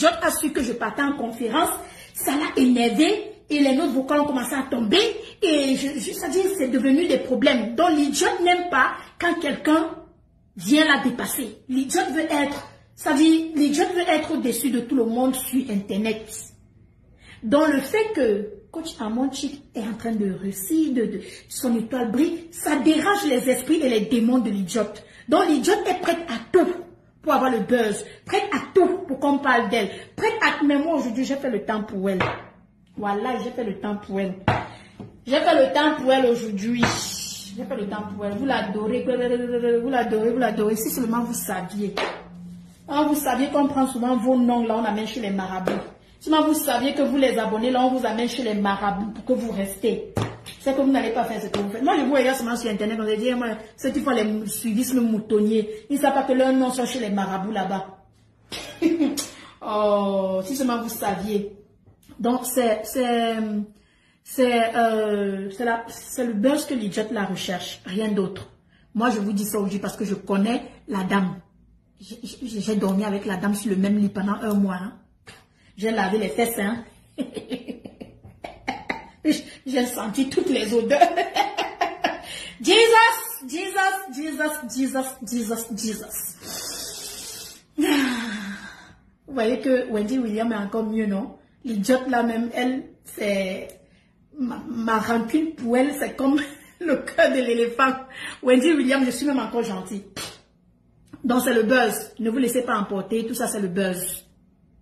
l'idiote a su que je partais en conférence, ça l'a énervé et les notes vocales ont commencé à tomber et c'est-à-dire c'est devenu des problèmes. Donc l'idiote n'aime pas quand quelqu'un vient la dépasser. L'idiote veut être, c'est-à-dire l'idiote veut être au-dessus de tout le monde sur Internet. Donc le fait que Coach Amon Chick est en train de réussir, son étoile brille, ça dérange les esprits et les démons de l'idiote. Donc l'idiote est prête à tout pour avoir le buzz, prête à tout pour qu'on parle d'elle, prête à... Mais moi aujourd'hui j'ai fait le temps pour elle. Voilà, j'ai fait le temps pour elle. J'ai fait le temps pour elle aujourd'hui. J'ai fait le temps pour elle. Vous l'adorez, vous l'adorez, vous l'adorez. Si seulement vous saviez. Hein, vous saviez qu'on prend souvent vos noms là, on amène chez les marabouts. Sinon, vous saviez que vous les abonnez, là, on vous amène chez les marabouts pour que vous restez. C'est que vous n'allez pas faire ce que vous faites. Moi, je vous regarde seulement sur Internet, on va dire, moi, ceux qui font les suivismes moutonniers, ils ne savent pas que leurs noms sont chez les marabouts là-bas. Oh, si seulement vous saviez. Donc, c'est le buzz que l'idiote la recherche, rien d'autre. Moi, je vous dis ça aujourd'hui parce que je connais la dame. J'ai dormi avec la dame sur le même lit pendant 1 mois. Hein. J'ai lavé les fesses, hein. J'ai senti toutes les odeurs. Jesus, Jesus, Jesus, Jesus, Jesus, Jesus. Vous voyez que Wendy Williams est encore mieux, non? L'idiote là même, elle, c'est... Ma rancune pour elle, c'est comme le cœur de l'éléphant. Wendy Williams, je suis même encore gentille. Donc c'est le buzz. Ne vous laissez pas emporter. Tout ça, c'est le buzz.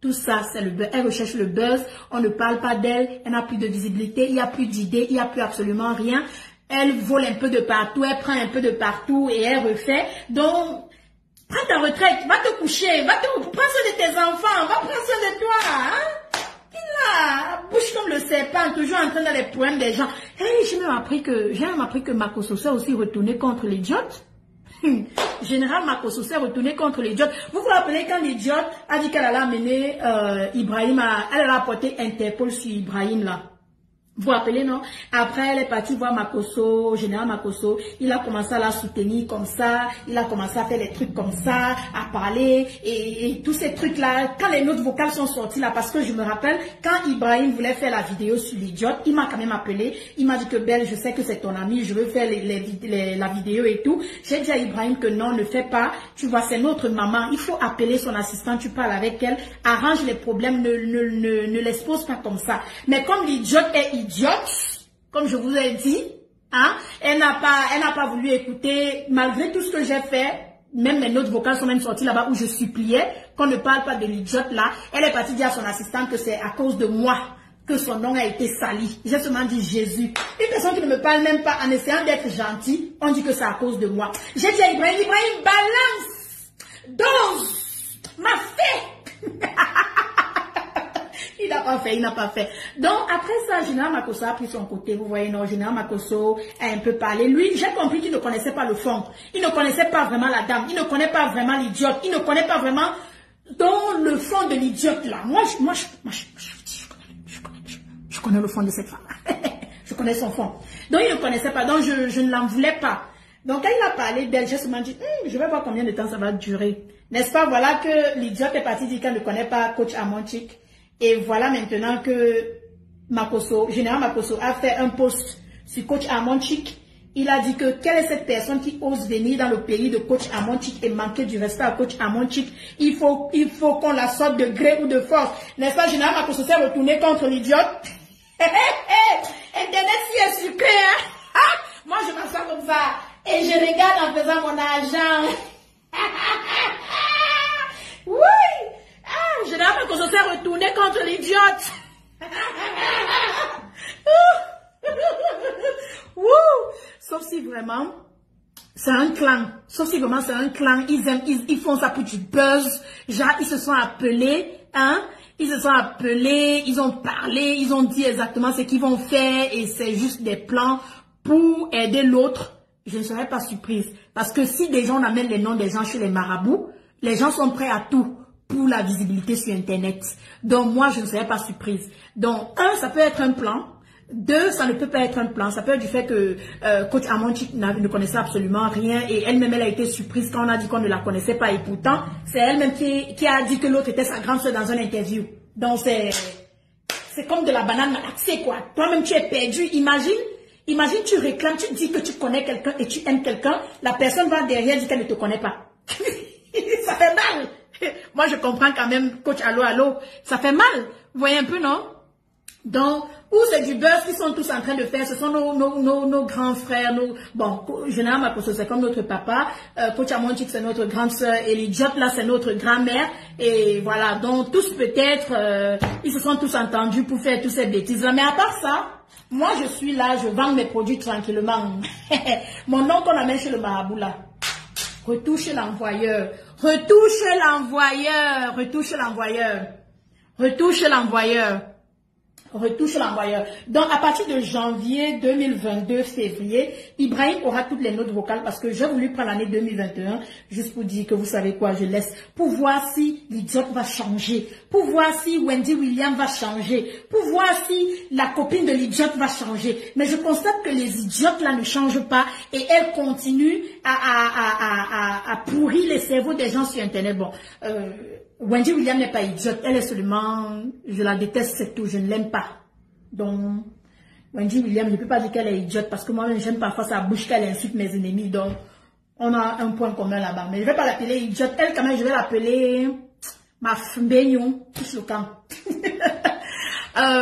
Tout ça, c'est le buzz. Elle recherche le buzz. On ne parle pas d'elle. Elle n'a plus de visibilité. Il n'y a plus d'idées. Il n'y a plus absolument rien. Elle vole un peu de partout. Elle prend un peu de partout et elle refait. Donc, prends ta retraite. Va te coucher. Prends soin de tes enfants. Va prendre soin de toi. Hein? Là, bouche comme le serpent, toujours en train d'aller prendre des gens. Hey, j'ai même appris que Makosso s'est aussi retourné contre l'idiote. Général Makosso s'est retourné contre l'idiote. Vous vous rappelez quand l'idiote a dit qu'elle allait amener Ibrahim, elle allait apporter Interpol sur Ibrahim là. Vous vous rappelez, non? Après, elle est partie voir Makosso, Général Makosso. Il a commencé à la soutenir comme ça. Il a commencé à faire des trucs comme ça, à parler. Et tous ces trucs-là, quand les notes vocales sont sorties là, parce que je me rappelle, quand Ibrahim voulait faire la vidéo sur l'idiote, il m'a quand même appelé. Il m'a dit que Belle, je sais que c'est ton ami, je veux faire la vidéo et tout. J'ai dit à Ibrahim que non, ne fais pas. Tu vois, c'est notre maman. Il faut appeler son assistant, tu parles avec elle. Arrange les problèmes, ne l'expose pas comme ça. Mais comme l'idiote est idiote, comme je vous ai dit, hein, elle n'a pas voulu écouter, malgré tout ce que j'ai fait, même mes notes vocales sont même sorties là-bas où je suppliais qu'on ne parle pas de l'idiote là. Elle est partie dire à son assistant que c'est à cause de moi que son nom a été sali. J'ai seulement dit Jésus. Une personne qui ne me parle même pas en essayant d'être gentille, on dit que c'est à cause de moi. J'ai dit à Ibrahim, balance, dose, ma fée. Il n'a pas fait. Donc, après ça, Général Makosso a pris son côté. Vous voyez, non, Général Makosso a un peu parlé. Lui, j'ai compris qu'il ne connaissait pas le fond. Il ne connaissait pas vraiment la dame. Il ne connaît pas vraiment l'idiote. Il ne connaît pas vraiment dans le fond de l'idiote, là. Je connais le fond de cette femme. Je connais son fond. Donc, il ne connaissait pas. Donc, je ne l'en voulais pas. Donc, quand il a parlé d'elle, j'ai seulement dit, je vais voir combien de temps ça va durer. N'est-ce pas? Voilà que l'idiote est parti dire qu'elle ne connaît pas Coach Amon Chick. Et voilà maintenant que Général Makosso a fait un post sur Coach Amon Chick. Il a dit que quelle est cette personne qui ose venir dans le pays de Coach Amon Chick et manquer du respect à Coach Amon Chick. Il faut qu'on la sorte de gré ou de force. N'est-ce pas? Général Makosso s'est retourné contre l'idiote. Internet si est sucré, hein? Moi je m'assois comme ça et je regarde en faisant mon argent. Oui! Général Makosso s'est retourné contre l'idiote. Sauf si vraiment c'est un clan. Sauf si vraiment c'est un clan. Ils font ça pour du buzz. Genre, ils se sont appelés, hein. Ils se sont appelés, ils ont parlé, ils ont dit exactement ce qu'ils vont faire et c'est juste des plans pour aider l'autre. Je ne serais pas surprise. Parce que si des gens amènent les noms des gens chez les marabouts, les gens sont prêts à tout pour la visibilité sur Internet. Donc, moi, je ne serais pas surprise. Donc, ça peut être un plan. 2, ça ne peut pas être un plan. Ça peut être du fait que coach Amonchik ne connaissait absolument rien et elle-même, elle a été surprise quand on a dit qu'on ne la connaissait pas. Et pourtant, c'est elle-même qui a dit que l'autre était sa grande soeur dans une interview. Donc, c'est comme de la banane malaxée, quoi. Toi-même, tu es perdu. Imagine, tu réclames, tu dis que tu connais quelqu'un et tu aimes quelqu'un. La personne va derrière dire qu'elle ne te connaît pas. Ça fait mal. Moi, je comprends quand même, coach, allô. Ça fait mal. Vous voyez un peu, non? Donc, ou c'est du buzz qu'ils sont tous en train de faire, ce sont nos grands frères, bon, généralement, c'est comme notre papa, coach Amonchik, c'est notre grande sœur, et les Diop, là, c'est notre grand-mère, et voilà, donc, tous peut-être, ils se sont tous entendus pour faire toutes ces bêtises-là, mais à part ça, moi, je suis là, je vends mes produits tranquillement. Mon nom qu'on amène chez le marabout, là, retouche l'envoyeur, retouche l'envoyeur, retouche l'envoyeur, retouche l'envoyeur. Retouche l'envoyeur. Donc, à partir de janvier 2022, février, Ibrahim aura toutes les notes vocales parce que j'ai voulu prendre l'année 2021 juste pour dire que vous savez quoi, je laisse pour voir si l'idiote va changer, pour voir si Wendy Williams va changer, pour voir si la copine de l'idiote va changer. Mais je constate que les idiotes là ne changent pas et elles continuent à pourrir les cerveaux des gens sur Internet. Bon, Wendy Williams n'est pas idiote, elle est seulement, je la déteste, c'est tout, je ne l'aime pas. Donc, Wendy Williams, je ne peux pas dire qu'elle est idiote parce que moi-même j'aime parfois sa bouche qu'elle insulte mes ennemis, donc on a un point commun là-bas. Mais je ne vais pas l'appeler idiote, elle quand même je vais l'appeler ma fmbéignon, touche le camp.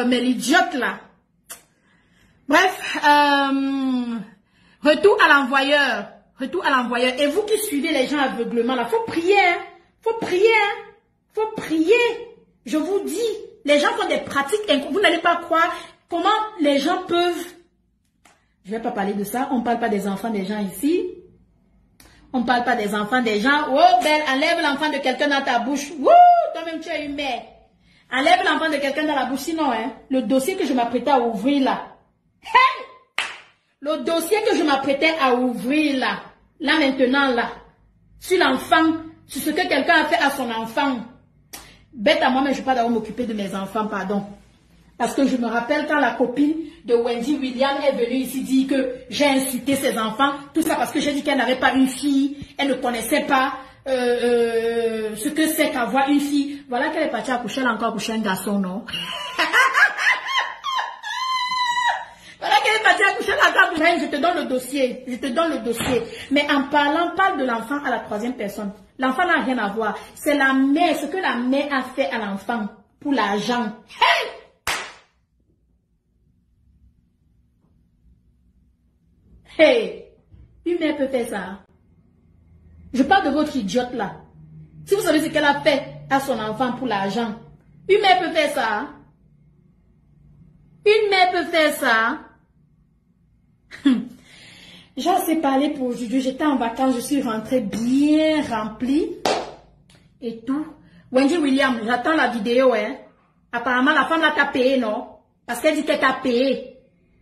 Mais l'idiote là. Bref, retour à l'envoyeur, retour à l'envoyeur. Et vous qui suivez les gens aveuglement là, faut prier, hein, faut prier, hein. Faut prier. Je vous dis, les gens font des pratiques, vous n'allez pas croire comment les gens peuvent. Je ne vais pas parler de ça. On ne parle pas des enfants des gens ici. On ne parle pas des enfants des gens. Oh, belle, enlève l'enfant de quelqu'un dans ta bouche. Wouh, toi-même tu es une mère. Enlève l'enfant de quelqu'un dans la bouche. Sinon, hein, le dossier que je m'apprêtais à ouvrir là. Hey! Le dossier que je m'apprêtais à ouvrir là. Là maintenant là. Sur l'enfant. Sur ce que quelqu'un a fait à son enfant. Bête à moi, mais je ne vais pas d'abord m'occuper de mes enfants, pardon. Parce que je me rappelle quand la copine de Wendy Williams est venue ici dire que j'ai insulté ses enfants. Tout ça parce que j'ai dit qu'elle n'avait pas une fille. Elle ne connaissait pas ce que c'est qu'avoir une fille. Voilà qu'elle est partie accoucher, elle a encore accouché un garçon, non? Voilà qu'elle est partie accoucher, elle a encore accouché. Je te donne le dossier. Je te donne le dossier. Mais en parlant, parle de l'enfant à la troisième personne. L'enfant n'a rien à voir. C'est la mère, ce que la mère a fait à l'enfant pour l'argent. Hey! Hey! Une mère peut faire ça. Je parle de votre idiote là. Si vous savez ce qu'elle a fait à son enfant pour l'argent, une mère peut faire ça. Une mère peut faire ça. J'ai assez parlé pour aujourd'hui. J'étais en vacances, je suis rentrée bien remplie. Et tout. Wendy Williams, j'attends la vidéo, hein. Apparemment, la femme là t'a payé, non? Parce qu'elle dit qu'elle t'a payé.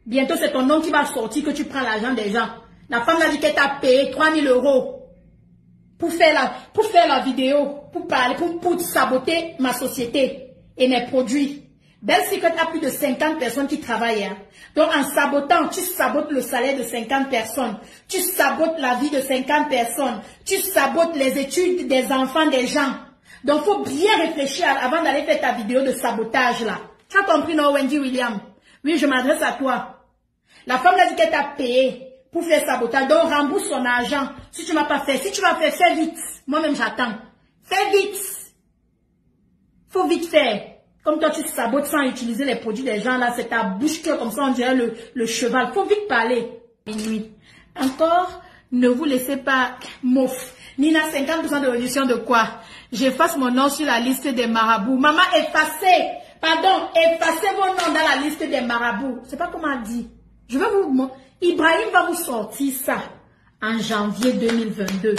Bientôt, c'est ton nom qui va sortir que tu prends l'argent des gens. La femme là dit qu'elle t'a payé 3000 € pour faire la vidéo, pour parler, pour saboter ma société et mes produits. Belle Secret a plus de 50 personnes qui travaillent. Hein. Donc, en sabotant, tu sabotes le salaire de 50 personnes. Tu sabotes la vie de 50 personnes. Tu sabotes les études des enfants des gens. Donc, il faut bien réfléchir avant d'aller faire ta vidéo de sabotage là. Tu as compris, non, Wendy Williams? Oui, je m'adresse à toi. La femme a dit qu'elle t'a payé pour faire sabotage. Donc, rembourse son argent. Si tu ne m'as pas fait, si tu vas faire, fais vite. Moi-même, j'attends. Fais vite. Faut vite faire. Comme toi, tu sabotes sans utiliser les produits des gens, là, c'est ta bouche que, comme ça, on dirait le cheval. Faut vite parler. Minuit. Encore, ne vous laissez pas mouf. Nina, 50% de réduction de quoi? J'efface mon nom sur la liste des marabouts. Maman, effacez. Pardon, effacez vos noms dans la liste des marabouts. C'est pas comment on dit. Je vais vous... Ibrahim va vous sortir ça en janvier 2022.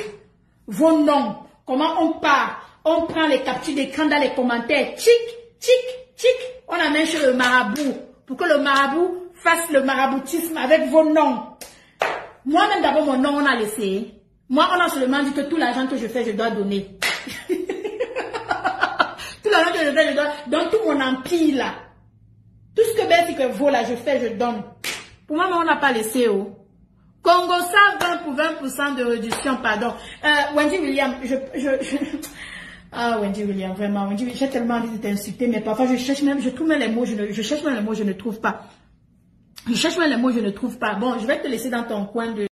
Vos noms. Comment on part? On prend les captures d'écran dans les commentaires. Tchic. Tic, tic, on amène chez le marabout pour que le marabout fasse le maraboutisme avec vos noms. Moi-même, d'abord, mon nom, on a laissé. Moi, on a seulement dit que tout l'argent que je fais, je dois donner. Tout l'argent que je fais, je dois... Donc, tout mon empire, là. Tout ce que Bertie que vaut là, je fais, je donne. Pour moi, on n'a pas laissé, oh. Congo, ça, 20 pour 20% de réduction, pardon. Wendy William, ah, Wendy William, vraiment, Wendy, j'ai tellement envie de t'insulter, mais parfois, je trouve même les mots, je cherche même les mots, je ne trouve pas. Je cherche même les mots, je ne trouve pas. Bon, je vais te laisser dans ton coin de